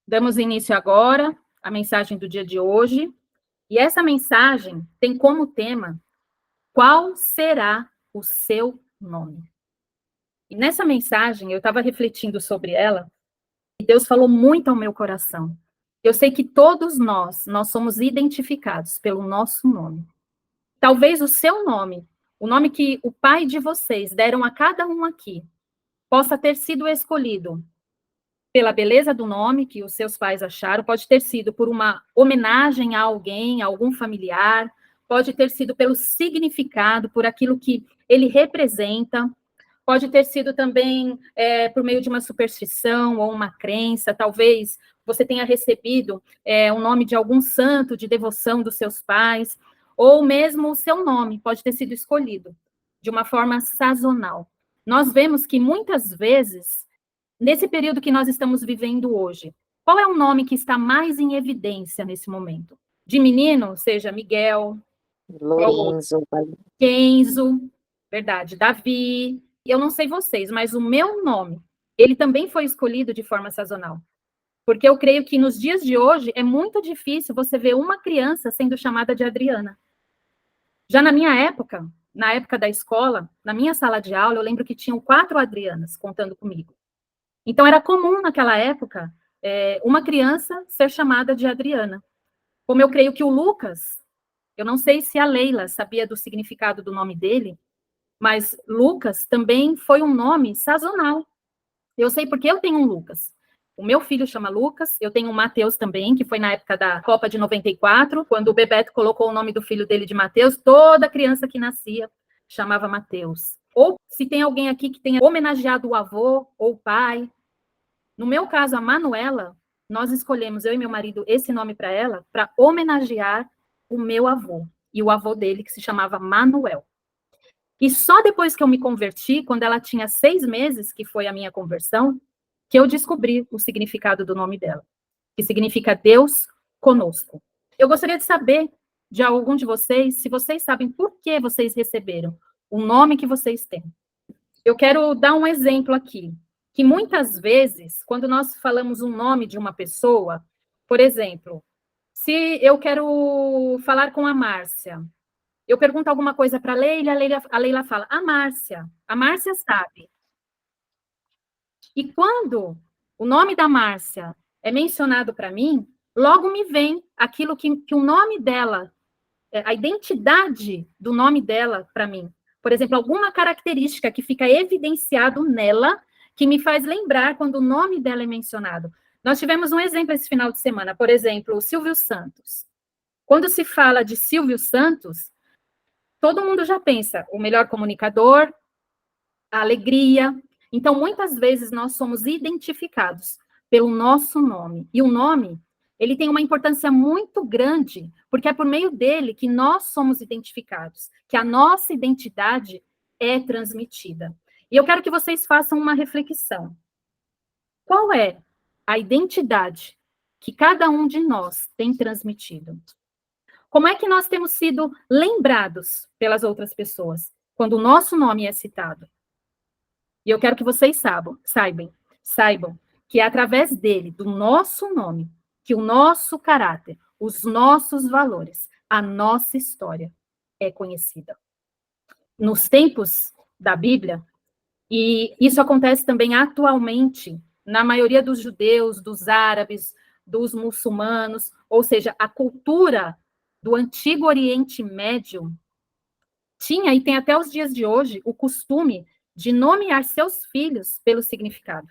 Damos início agora à mensagem do dia de hoje, e essa mensagem tem como tema: qual será o seu nome? E nessa mensagem, eu estava refletindo sobre ela, e Deus falou muito ao meu coração. Eu sei que todos nós somos identificados pelo nosso nome. Talvez o seu nome, o nome que o pai de vocês deram a cada um aqui, possa ter sido escolhido pela beleza do nome que os seus pais acharam, pode ter sido por uma homenagem a alguém, a algum familiar, pode ter sido pelo significado, por aquilo que ele representa, pode ter sido também por meio de uma superstição ou uma crença, talvez você tenha recebido o nome de algum santo de devoção dos seus pais, ou mesmo o seu nome pode ter sido escolhido de uma forma sazonal. Nós vemos que muitas vezes, nesse período que nós estamos vivendo hoje, qual é o nome que está mais em evidência nesse momento? De menino, seja Miguel, Lorenzo, Kenzo, verdade, Davi. Eu não sei vocês, mas o meu nome, ele também foi escolhido de forma sazonal. Porque eu creio que nos dias de hoje é muito difícil você ver uma criança sendo chamada de Adriana. Já na minha época, na época da escola, na minha sala de aula, eu lembro que tinham 4 Adrianas contando comigo. Então, era comum naquela época uma criança ser chamada de Adriana. Como eu creio que o Lucas, eu não sei se a Leila sabia do significado do nome dele, mas Lucas também foi um nome sazonal. Eu sei porque eu tenho um Lucas. O meu filho chama Lucas, eu tenho um Mateus também, que foi na época da Copa de 94, quando o Bebeto colocou o nome do filho dele de Mateus, toda criança que nascia chamava Mateus. Ou se tem alguém aqui que tenha homenageado o avô ou o pai. No meu caso, a Manuela, nós escolhemos, eu e meu marido, esse nome para ela, para homenagear o meu avô, e o avô dele, que se chamava Manuel. E só depois que eu me converti, quando ela tinha 6 meses, que foi a minha conversão, que eu descobri o significado do nome dela, que significa Deus conosco. Eu gostaria de saber de algum de vocês, se vocês sabem por que vocês receberam o nome que vocês têm. Eu quero dar um exemplo aqui, que muitas vezes, quando nós falamos um nome de uma pessoa, por exemplo, se eu quero falar com a Márcia, eu pergunto alguma coisa para a Leila fala, a Márcia sabe. E quando o nome da Márcia é mencionado para mim, logo me vem aquilo que o nome dela, a identidade do nome dela para mim. Por exemplo, alguma característica que fica evidenciado nela, que me faz lembrar quando o nome dela é mencionado. Nós tivemos um exemplo esse final de semana, por exemplo, o Silvio Santos. Quando se fala de Silvio Santos, todo mundo já pensa, o melhor comunicador, a alegria. Então, muitas vezes, nós somos identificados pelo nosso nome. E o nome, ele tem uma importância muito grande, porque é por meio dele que nós somos identificados, que a nossa identidade é transmitida. E eu quero que vocês façam uma reflexão. Qual é a identidade que cada um de nós tem transmitido? Como é que nós temos sido lembrados pelas outras pessoas quando o nosso nome é citado? E eu quero que vocês saibam que é através dele, do nosso nome, que o nosso caráter, os nossos valores, a nossa história é conhecida. Nos tempos da Bíblia, e isso acontece também atualmente, na maioria dos judeus, dos árabes, dos muçulmanos, ou seja, a cultura do Antigo Oriente Médio tinha, e tem até os dias de hoje, o costume de nomear seus filhos pelo significado.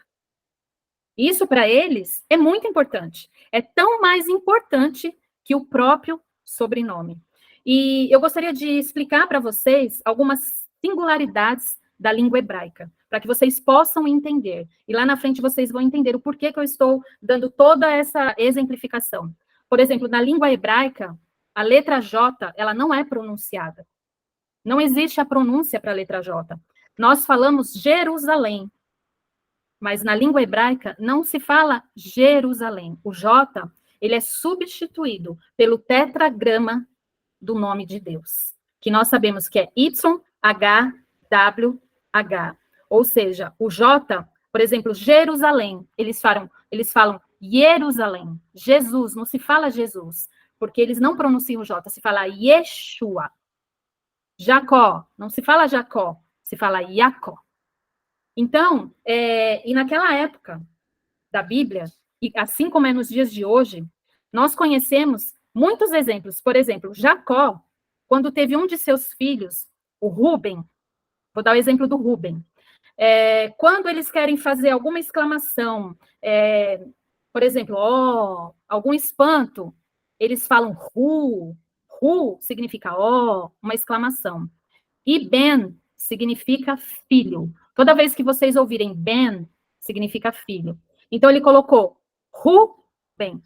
Isso, para eles, é muito importante. É tão mais importante que o próprio sobrenome. E eu gostaria de explicar para vocês algumas singularidades da língua hebraica, para que vocês possam entender. E lá na frente vocês vão entender o porquê que eu estou dando toda essa exemplificação. Por exemplo, na língua hebraica, a letra J, ela não é pronunciada. Não existe a pronúncia para a letra J. Nós falamos Jerusalém, mas na língua hebraica não se fala Jerusalém. O J, ele é substituído pelo tetragrama do nome de Deus, que nós sabemos que é YHWH. Ou seja, o J, por exemplo, Jerusalém, eles falam Jerusalém. Jesus, não se fala Jesus, porque eles não pronunciam o J, se fala Yeshua. Jacó, não se fala Jacó, se fala Jacó. Então, e naquela época da Bíblia, e assim como é nos dias de hoje, nós conhecemos muitos exemplos. Por exemplo, Jacó, quando teve um de seus filhos, o Rúben, vou dar o exemplo do Rúben. Quando eles querem fazer alguma exclamação, por exemplo, algum espanto, eles falam ru, ru significa uma exclamação. E Ben significa filho. Toda vez que vocês ouvirem Ben, significa filho. Então ele colocou Ruben,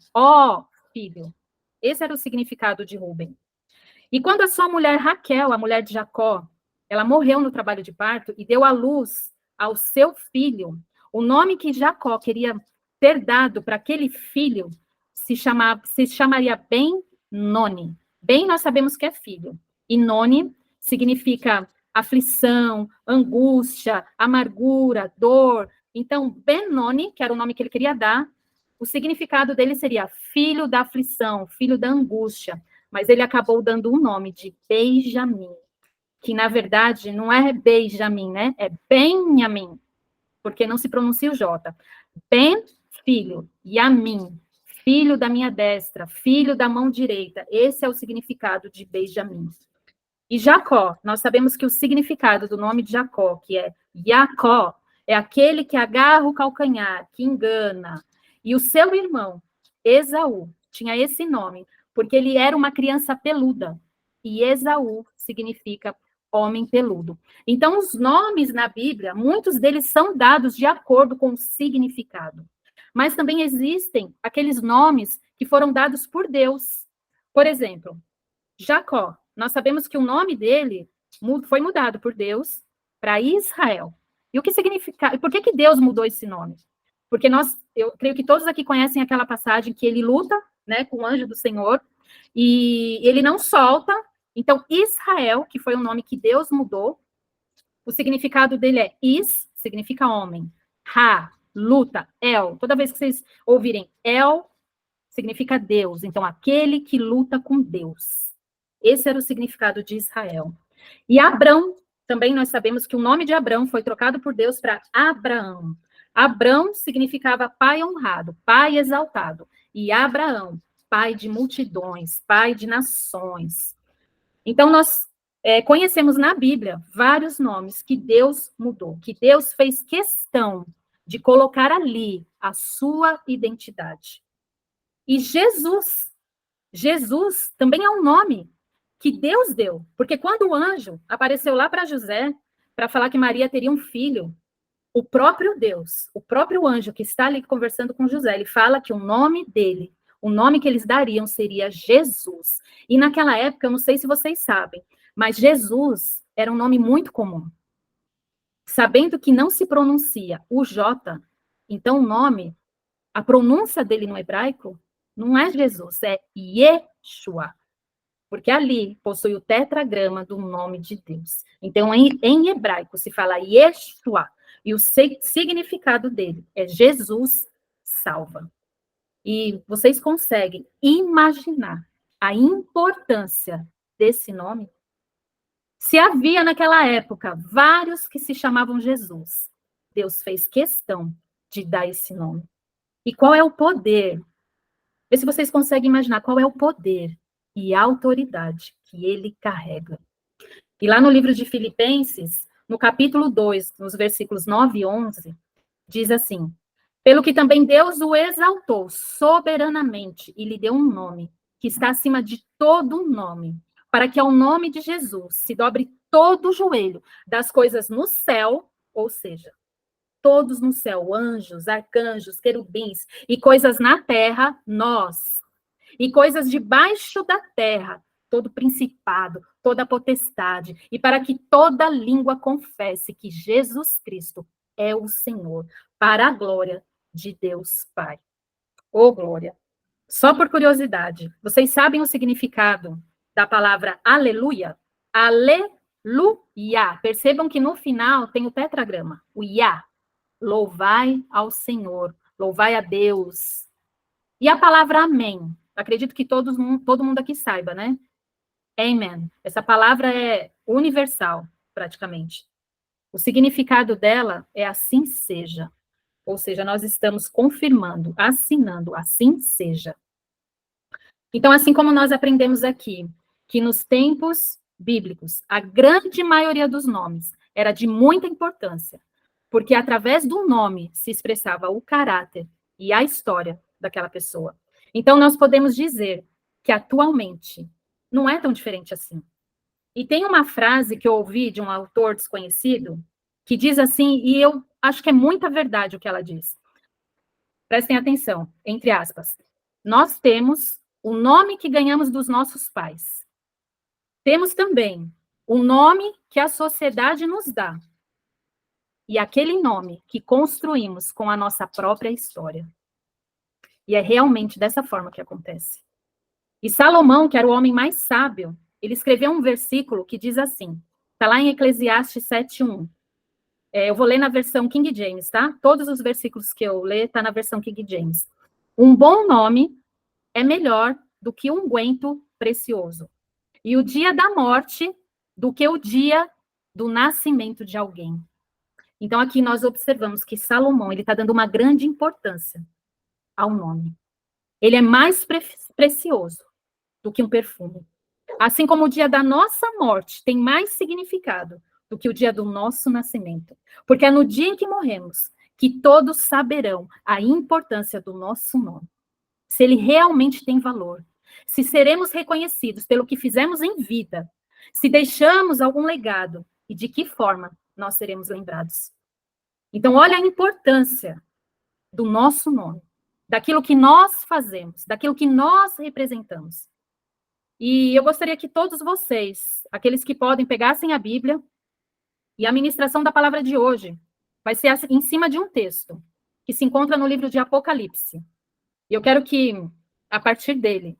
filho. Esse era o significado de Ruben. E quando a sua mulher Raquel, a mulher de Jacó, ela morreu no trabalho de parto e deu à luz ao seu filho, o nome que Jacó queria ter dado para aquele filho se chamaria Ben-Noni. Ben nós sabemos que é filho. E Noni significa aflição, angústia, amargura, dor. Então, Ben-Noni, que era o nome que ele queria dar, o significado dele seria filho da aflição, filho da angústia. Mas ele acabou dando um nome de Benjamim, que na verdade não é Benjamim, né? É Benjamim, porque não se pronuncia o J. Ben, filho, Yamim, filho da minha destra, filho da mão direita. Esse é o significado de Benjamim. E Jacó, nós sabemos que o significado do nome de Jacó, que é Jacó, é aquele que agarra o calcanhar, que engana. E o seu irmão, Esaú, tinha esse nome, porque ele era uma criança peluda. E Esaú significa homem peludo. Então, os nomes na Bíblia, muitos deles são dados de acordo com o significado. Mas também existem aqueles nomes que foram dados por Deus. Por exemplo, Jacó. Nós sabemos que o nome dele foi mudado por Deus para Israel. E o que significa? Por que Deus mudou esse nome? Porque eu creio que todos aqui conhecem aquela passagem que ele luta, né, com o anjo do Senhor, e ele não solta. Então, Israel, que foi o nome que Deus mudou, o significado dele é significa homem. Ra, luta, El. Toda vez que vocês ouvirem El, significa Deus. Então, aquele que luta com Deus. Esse era o significado de Israel. E Abrão, também nós sabemos que o nome de Abrão foi trocado por Deus para Abraão. Abrão significava pai honrado, pai exaltado. E Abraão, pai de multidões, pai de nações. Então, nós conhecemos na Bíblia vários nomes que Deus mudou, que Deus fez questão de colocar ali a sua identidade. E Jesus também é um nome que Deus deu, porque quando o anjo apareceu lá para José, para falar que Maria teria um filho, o próprio Deus, o próprio anjo que está ali conversando com José, ele fala que o nome dele, o nome que eles dariam seria Jesus. E naquela época, eu não sei se vocês sabem, mas Jesus era um nome muito comum. Sabendo que não se pronuncia o J, então o nome, a pronúncia dele no hebraico, não é Jesus, é Yeshua. Porque ali possui o tetragrama do nome de Deus. Então, em hebraico, se fala Yeshua, e o significado dele é Jesus salva. E vocês conseguem imaginar a importância desse nome? Se havia naquela época vários que se chamavam Jesus, Deus fez questão de dar esse nome. E qual é o poder? Vê se vocês conseguem imaginar qual é o poder e a autoridade que ele carrega. E lá no livro de Filipenses, no capítulo 2, nos versículos 9 e 11, diz assim: pelo que também Deus o exaltou soberanamente e lhe deu um nome, que está acima de todo nome, para que ao nome de Jesus se dobre todo o joelho das coisas no céu, ou seja, todos no céu, anjos, arcanjos, querubins, e coisas na terra, nós, e coisas debaixo da terra, todo principado, toda potestade, e para que toda língua confesse que Jesus Cristo é o Senhor, para a glória de Deus Pai. Ô, glória! Só por curiosidade, vocês sabem o significado da palavra aleluia? Aleluia. Percebam que no final tem o tetragrama, o Iá. Louvai ao Senhor, louvai a Deus. E a palavra amém? Acredito que todo mundo aqui saiba, né? Amen. Essa palavra é universal, praticamente. O significado dela é assim seja. Ou seja, nós estamos confirmando, assinando, assim seja. Então, assim como nós aprendemos aqui, que nos tempos bíblicos, a grande maioria dos nomes era de muita importância, porque através do nome se expressava o caráter e a história daquela pessoa. Então, nós podemos dizer que atualmente não é tão diferente assim. E tem uma frase que eu ouvi de um autor desconhecido, que diz assim, e eu acho que é muita verdade o que ela diz. Prestem atenção, entre aspas. Nós temos o nome que ganhamos dos nossos pais. Temos também o nome que a sociedade nos dá. E aquele nome que construímos com a nossa própria história. E é realmente dessa forma que acontece. E Salomão, que era o homem mais sábio, ele escreveu um versículo que diz assim, está lá em Eclesiastes 7:1. Eu vou ler na versão King James, tá? Todos os versículos que eu ler tá na versão King James. Um bom nome é melhor do que um unguento precioso. E o dia da morte do que o dia do nascimento de alguém. Então, aqui nós observamos que Salomão, ele está dando uma grande importância ao nome. Ele é mais precioso do que um perfume. Assim como o dia da nossa morte tem mais significado do que o dia do nosso nascimento. Porque é no dia em que morremos que todos saberão a importância do nosso nome. Se ele realmente tem valor. Se seremos reconhecidos pelo que fizemos em vida. Se deixamos algum legado e de que forma nós seremos lembrados. Então, olha a importância do nosso nome, daquilo que nós fazemos, daquilo que nós representamos. E eu gostaria que todos vocês, aqueles que podem, pegassem a Bíblia, e a ministração da palavra de hoje vai ser em cima de um texto, que se encontra no livro de Apocalipse. E eu quero que, a partir dele,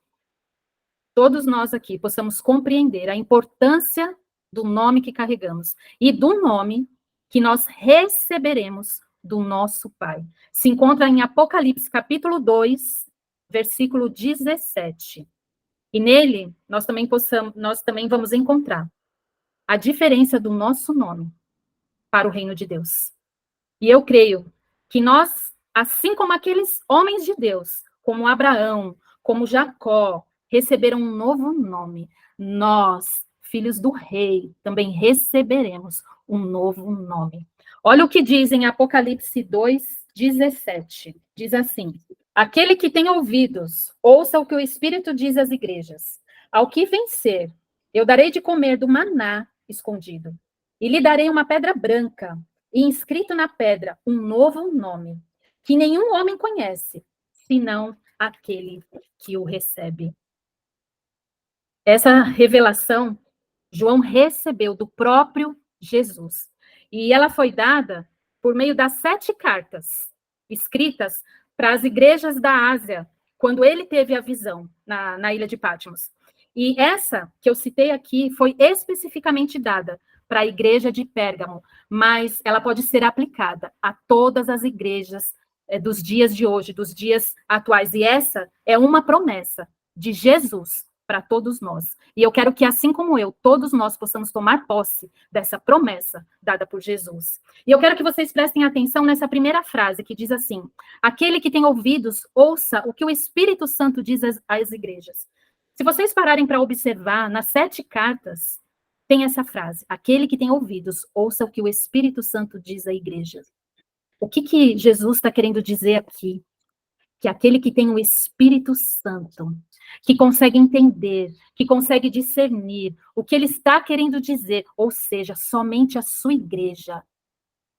todos nós aqui possamos compreender a importância do nome que carregamos e do nome que nós receberemos do nosso Pai. Se encontra em Apocalipse, capítulo 2, versículo 17. E nele, nós também vamos encontrar a diferença do nosso nome para o reino de Deus. E eu creio que nós, assim como aqueles homens de Deus, como Abraão, como Jacó, receberam um novo nome, nós, filhos do rei, também receberemos um novo nome. Olha o que diz em Apocalipse 2:17. Diz assim: aquele que tem ouvidos, ouça o que o Espírito diz às igrejas. Ao que vencer, eu darei de comer do maná escondido, e lhe darei uma pedra branca, e inscrito na pedra um novo nome, que nenhum homem conhece, senão aquele que o recebe. Essa revelação, João recebeu do próprio Jesus. E ela foi dada por meio das 7 cartas escritas para as igrejas da Ásia, quando ele teve a visão na ilha de Patmos. E essa que eu citei aqui foi especificamente dada para a igreja de Pérgamo, mas ela pode ser aplicada a todas as igrejas dos dias de hoje, dos dias atuais. E essa é uma promessa de Jesus para todos nós. E eu quero que, assim como eu, todos nós possamos tomar posse dessa promessa dada por Jesus. E eu quero que vocês prestem atenção nessa primeira frase, que diz assim: aquele que tem ouvidos, ouça o que o Espírito Santo diz às igrejas. Se vocês pararem para observar, nas 7 cartas, tem essa frase: aquele que tem ouvidos, ouça o que o Espírito Santo diz à igreja. O que Jesus está querendo dizer aqui? Que aquele que tem o Espírito Santo, que consegue entender, que consegue discernir o que ele está querendo dizer, ou seja, somente a sua igreja,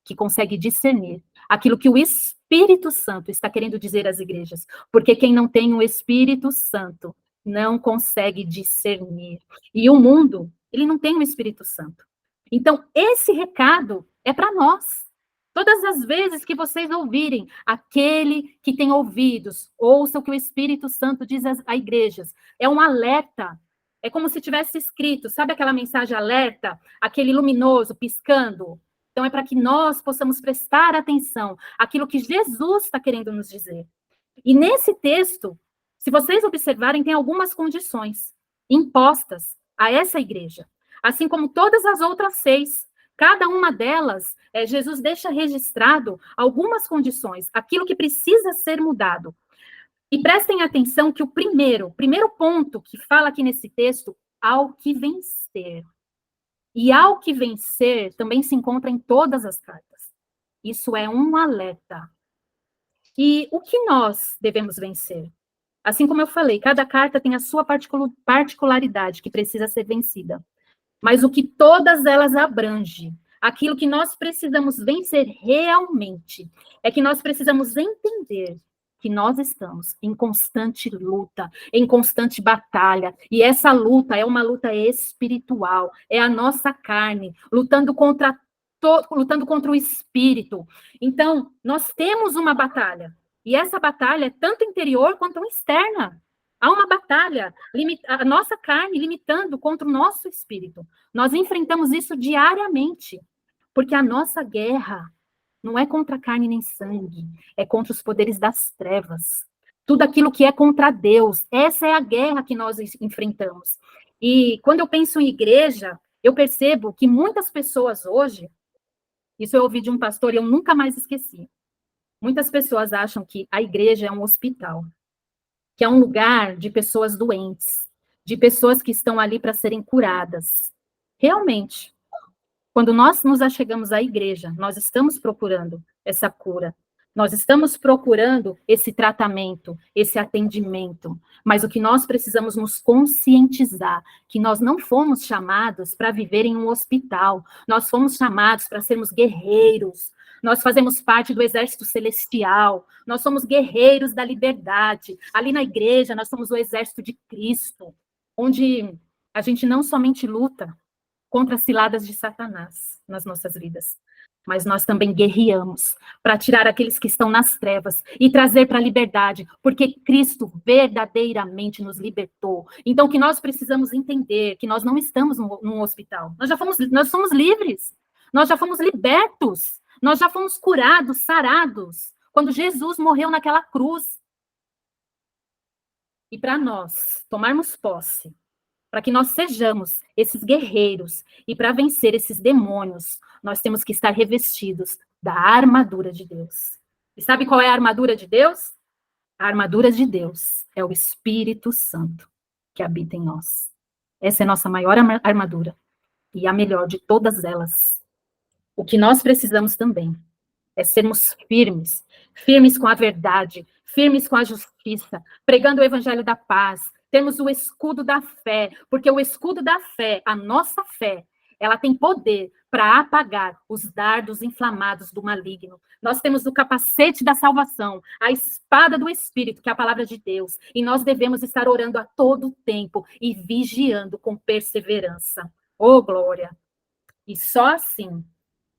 que consegue discernir aquilo que o Espírito Santo está querendo dizer às igrejas, porque quem não tem o Espírito Santo não consegue discernir. E o mundo, ele não tem o Espírito Santo. Então, esse recado é para nós. Todas as vezes que vocês ouvirem aquele que tem ouvidos, ouça o que o Espírito Santo diz às igrejas. É um alerta. É como se tivesse escrito, sabe aquela mensagem alerta? Aquele luminoso, piscando. Então, é para que nós possamos prestar atenção àquilo que Jesus está querendo nos dizer. E nesse texto, se vocês observarem, tem algumas condições impostas a essa igreja, assim como todas as outras 6. Cada uma delas, Jesus deixa registrado algumas condições, aquilo que precisa ser mudado. E prestem atenção que o primeiro ponto que fala aqui nesse texto, ao que vencer. E ao que vencer também se encontra em todas as cartas. Isso é um alerta. E o que nós devemos vencer? Assim como eu falei, cada carta tem a sua particularidade que precisa ser vencida. Mas o que todas elas abrangem, aquilo que nós precisamos vencer realmente, é que nós precisamos entender que nós estamos em constante luta, em constante batalha, e essa luta é uma luta espiritual, é a nossa carne, lutando contra o espírito. Então, nós temos uma batalha, e essa batalha é tanto interior quanto externa. Há uma batalha, a nossa carne limitando contra o nosso espírito. Nós enfrentamos isso diariamente, porque a nossa guerra não é contra carne nem sangue, é contra os poderes das trevas. Tudo aquilo que é contra Deus, essa é a guerra que nós enfrentamos. E quando eu penso em igreja, eu percebo que muitas pessoas hoje, isso eu ouvi de um pastor e eu nunca mais esqueci. Muitas pessoas acham que a igreja é um hospital, que é um lugar de pessoas doentes, de pessoas que estão ali para serem curadas. Realmente, quando nós nos achegamos à igreja, nós estamos procurando essa cura, nós estamos procurando esse tratamento, esse atendimento, mas o que nós precisamos nos conscientizar, que nós não fomos chamados para viver em um hospital, nós fomos chamados para sermos guerreiros, nós fazemos parte do exército celestial, nós somos guerreiros da liberdade. Ali na igreja, nós somos o exército de Cristo, onde a gente não somente luta contra as ciladas de Satanás nas nossas vidas, mas nós também guerreamos para tirar aqueles que estão nas trevas e trazer para a liberdade, porque Cristo verdadeiramente nos libertou. Então, o que nós precisamos entender, que nós não estamos num hospital, nós somos livres, nós já fomos libertos, nós já fomos curados, sarados, quando Jesus morreu naquela cruz. E para nós tomarmos posse, para que nós sejamos esses guerreiros e para vencer esses demônios, nós temos que estar revestidos da armadura de Deus. E sabe qual é a armadura de Deus? A armadura de Deus é o Espírito Santo que habita em nós. Essa é a nossa maior armadura e a melhor de todas elas. O que nós precisamos também é sermos firmes, firmes com a verdade, firmes com a justiça, pregando o evangelho da paz, temos o escudo da fé, porque o escudo da fé, a nossa fé, ela tem poder para apagar os dardos inflamados do maligno. Nós temos o capacete da salvação, a espada do Espírito, que é a palavra de Deus, e nós devemos estar orando a todo tempo e vigiando com perseverança. Oh, glória! E só assim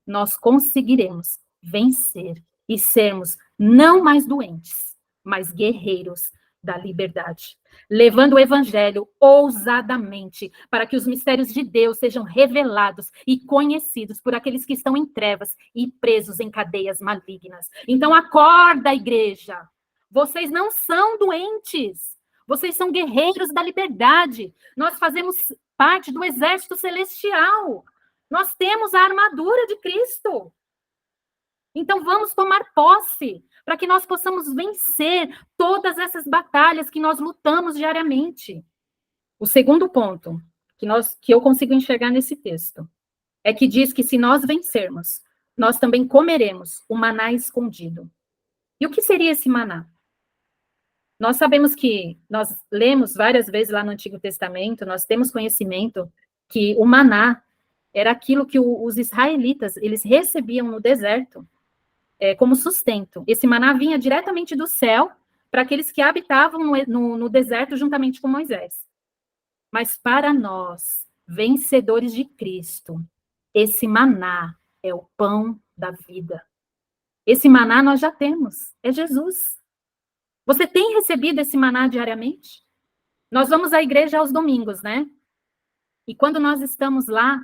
nós conseguiremos vencer e sermos não mais doentes, mas guerreiros da liberdade, levando o evangelho ousadamente para que os mistérios de Deus sejam revelados e conhecidos por aqueles que estão em trevas e presos em cadeias malignas. Então acorda, igreja. Vocês não são doentes. Vocês são guerreiros da liberdade. Nós fazemos parte do exército celestial. Nós temos a armadura de Cristo. Então, vamos tomar posse, para que nós possamos vencer todas essas batalhas que nós lutamos diariamente. O segundo ponto que eu consigo enxergar nesse texto é que diz que se nós vencermos, nós também comeremos o maná escondido. E o que seria esse maná? Nós sabemos que, nós lemos várias vezes lá no Antigo Testamento, nós temos conhecimento que o maná era aquilo que os israelitas, eles recebiam no deserto como sustento. Esse maná vinha diretamente do céu para aqueles que habitavam no deserto juntamente com Moisés. Mas para nós, vencedores de Cristo, esse maná é o pão da vida. Esse maná nós já temos, é Jesus. Você tem recebido esse maná diariamente? Nós vamos à igreja aos domingos, né? E quando nós estamos lá,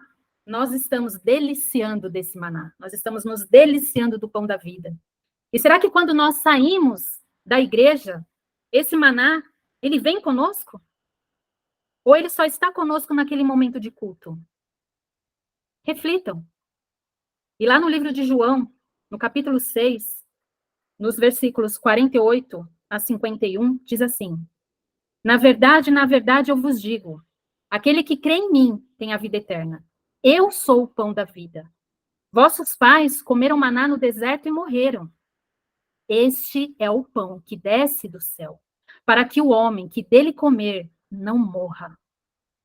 nós estamos deliciando desse maná. Nós estamos nos deliciando do pão da vida. E será que quando nós saímos da igreja, esse maná, ele vem conosco? Ou ele só está conosco naquele momento de culto? Reflitam. E lá no livro de João, no capítulo 6, nos versículos 48 a 51, diz assim: na verdade, eu vos digo, aquele que crê em mim tem a vida eterna. Eu sou o pão da vida. Vossos pais comeram maná no deserto e morreram. Este é o pão que desce do céu, para que o homem que dele comer não morra.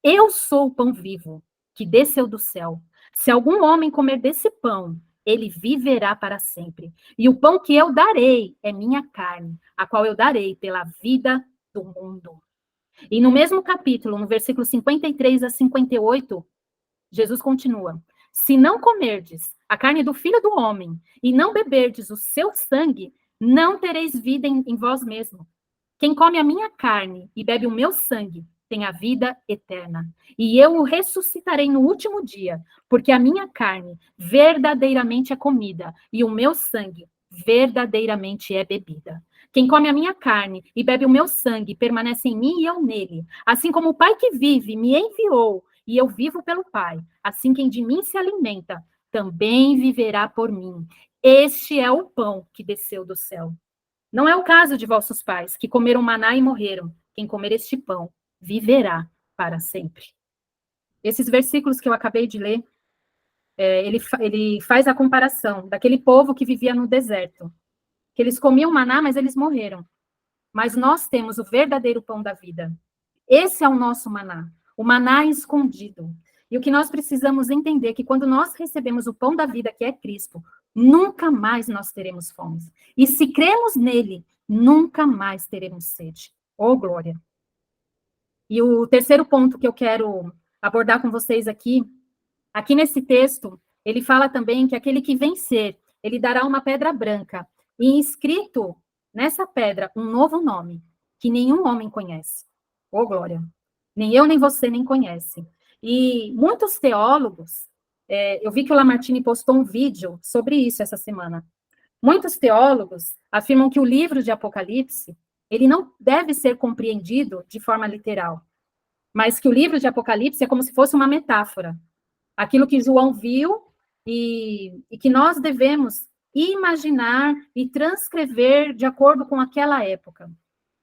Eu sou o pão vivo, que desceu do céu. Se algum homem comer desse pão, ele viverá para sempre. E o pão que eu darei é minha carne, a qual eu darei pela vida do mundo. E no mesmo capítulo, no versículo 53 a 58, Jesus continua: se não comerdes a carne do Filho do Homem e não beberdes o seu sangue, não tereis vida em vós mesmo. Quem come a minha carne e bebe o meu sangue tem a vida eterna. E eu o ressuscitarei no último dia, porque a minha carne verdadeiramente é comida e o meu sangue verdadeiramente é bebida. Quem come a minha carne e bebe o meu sangue permanece em mim e eu nele. Assim como o Pai que vive me enviou e eu vivo pelo Pai, assim quem de mim se alimenta também viverá por mim. Este é o pão que desceu do céu. Não é o caso de vossos pais, que comeram maná e morreram. Quem comer este pão viverá para sempre. Esses versículos que eu acabei de ler, ele faz a comparação daquele povo que vivia no deserto, que eles comiam maná, mas eles morreram. Mas nós temos o verdadeiro pão da vida. Esse é o nosso maná, o maná escondido. E o que nós precisamos entender é que quando nós recebemos o pão da vida, que é Cristo, nunca mais nós teremos fome. E se cremos nele, nunca mais teremos sede. Oh, glória! E o terceiro ponto que eu quero abordar com vocês aqui nesse texto, ele fala também que aquele que vencer, ele dará uma pedra branca, e inscrito nessa pedra um novo nome, que nenhum homem conhece. Oh, glória! Nem eu, nem você, nem conhece. E muitos teólogos, eu vi que o Lamartine postou um vídeo sobre isso essa semana. Muitos teólogos afirmam que o livro de Apocalipse, ele não deve ser compreendido de forma literal, mas que o livro de Apocalipse é como se fosse uma metáfora. Aquilo que João viu e que nós devemos imaginar e transcrever de acordo com aquela época.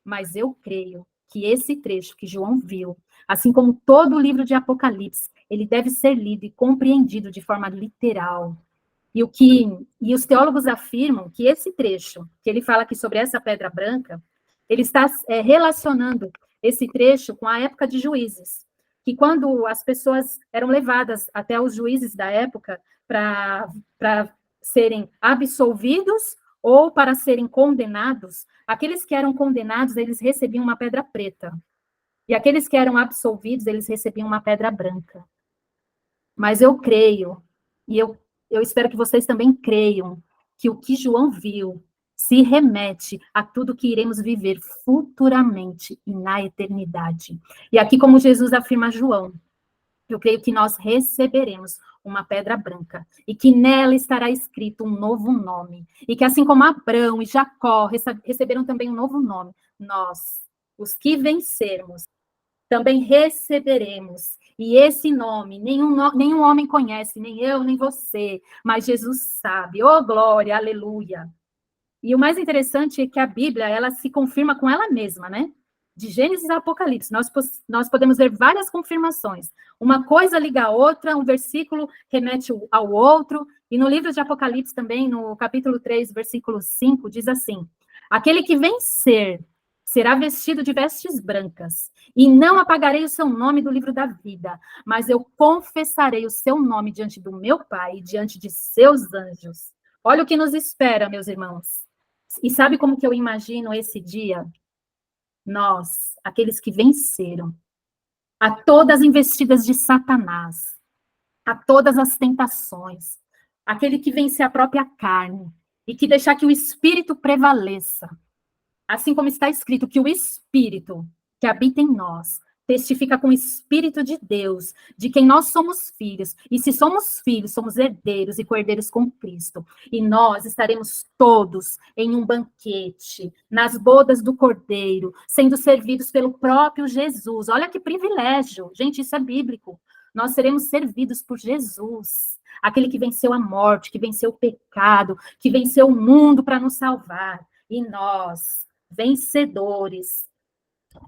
Mas eu creio que esse trecho que João viu, assim como todo o livro de Apocalipse, ele deve ser lido e compreendido de forma literal. E os teólogos afirmam que esse trecho, que ele fala aqui sobre essa pedra branca, ele está relacionando esse trecho com a época de juízes, que quando as pessoas eram levadas até os juízes da época para serem absolvidos ou para serem condenados, aqueles que eram condenados, eles recebiam uma pedra preta. E aqueles que eram absolvidos, eles recebiam uma pedra branca. Mas eu creio, e eu espero que vocês também creiam, que o que João viu se remete a tudo que iremos viver futuramente e na eternidade. E aqui, como Jesus afirma a João, eu creio que nós receberemos uma pedra branca, e que nela estará escrito um novo nome, e que assim como Abrão e Jacó receberam também um novo nome, nós, os que vencermos, também receberemos. E esse nome, nenhum homem conhece, nem eu, nem você, mas Jesus sabe. Oh, glória, aleluia. E o mais interessante é que a Bíblia, ela se confirma com ela mesma, né? De Gênesis a Apocalipse, nós podemos ver várias confirmações. Uma coisa liga a outra, um versículo remete ao outro. E no livro de Apocalipse também, no capítulo 3, versículo 5, diz assim: aquele que vencer será vestido de vestes brancas, e não apagarei o seu nome do livro da vida, mas eu confessarei o seu nome diante do meu Pai e diante de seus anjos. Olha o que nos espera, meus irmãos. E sabe como que eu imagino esse dia? Nós, aqueles que venceram, a todas as investidas de Satanás, a todas as tentações, aquele que vence a própria carne, e que deixar que o Espírito prevaleça. Assim como está escrito que o Espírito que habita em nós testifica com o Espírito de Deus, de quem nós somos filhos. E se somos filhos, somos herdeiros e co-herdeiros com Cristo. E nós estaremos todos em um banquete, nas bodas do Cordeiro, sendo servidos pelo próprio Jesus. Olha que privilégio. Gente, isso é bíblico. Nós seremos servidos por Jesus, aquele que venceu a morte, que venceu o pecado, que venceu o mundo para nos salvar. E nós, vencedores,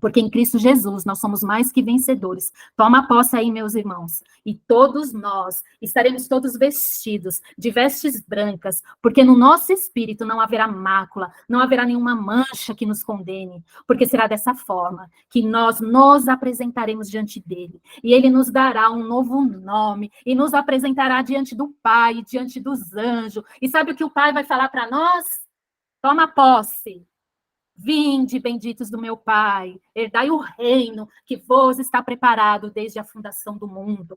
porque em Cristo Jesus nós somos mais que vencedores. Toma posse aí, meus irmãos. E todos nós estaremos todos vestidos de vestes brancas, porque no nosso espírito não haverá mácula, não haverá nenhuma mancha que nos condene, porque será dessa forma que nós nos apresentaremos diante dele. E ele nos dará um novo nome e nos apresentará diante do Pai, diante dos anjos. E sabe o que o Pai vai falar para nós? Toma posse. Vinde, benditos do meu Pai, herdai o reino que vos está preparado desde a fundação do mundo.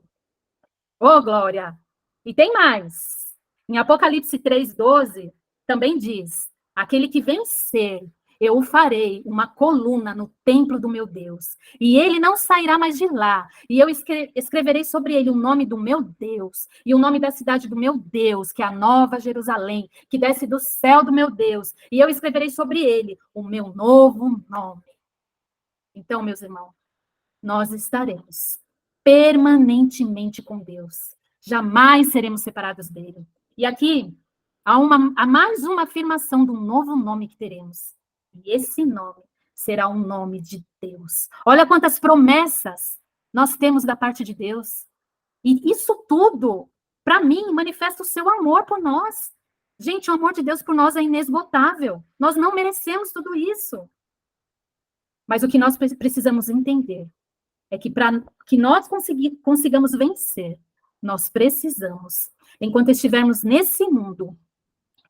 Oh, glória! E tem mais. Em Apocalipse 3:12, também diz, aquele que vencer, eu o farei uma coluna no templo do meu Deus, e ele não sairá mais de lá, e eu escreverei sobre ele o nome do meu Deus, e o nome da cidade do meu Deus, que é a Nova Jerusalém, que desce do céu do meu Deus, e eu escreverei sobre ele o meu novo nome. Então, meus irmãos, nós estaremos permanentemente com Deus, jamais seremos separados dele. E aqui há mais uma afirmação de um novo nome que teremos. E esse nome será um nome de Deus. Olha quantas promessas nós temos da parte de Deus. E isso tudo, para mim, manifesta o seu amor por nós. Gente, o amor de Deus por nós é inesgotável. Nós não merecemos tudo isso. Mas o que nós precisamos entender é que para que nós consigamos vencer, nós precisamos, enquanto estivermos nesse mundo,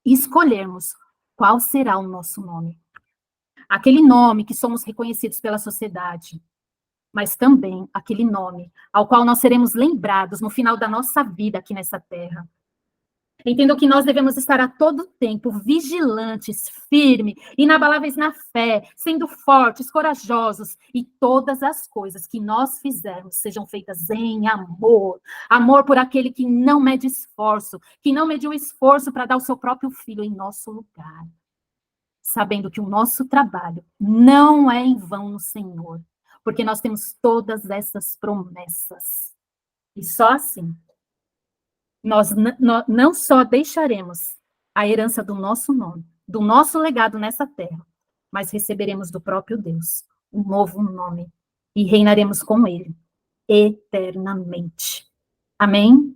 escolhermos qual será o nosso nome. Aquele nome que somos reconhecidos pela sociedade, mas também aquele nome ao qual nós seremos lembrados no final da nossa vida aqui nessa terra. Entendo que nós devemos estar a todo tempo vigilantes, firmes, inabaláveis na fé, sendo fortes, corajosos, e todas as coisas que nós fizermos sejam feitas em amor. Amor por aquele que não mede esforço, que não mediu esforço para dar o seu próprio filho em nosso lugar. Sabendo que o nosso trabalho não é em vão no Senhor, porque nós temos todas essas promessas. E só assim nós não só deixaremos a herança do nosso nome, do nosso legado nessa terra, mas receberemos do próprio Deus um novo nome e reinaremos com ele eternamente. Amém?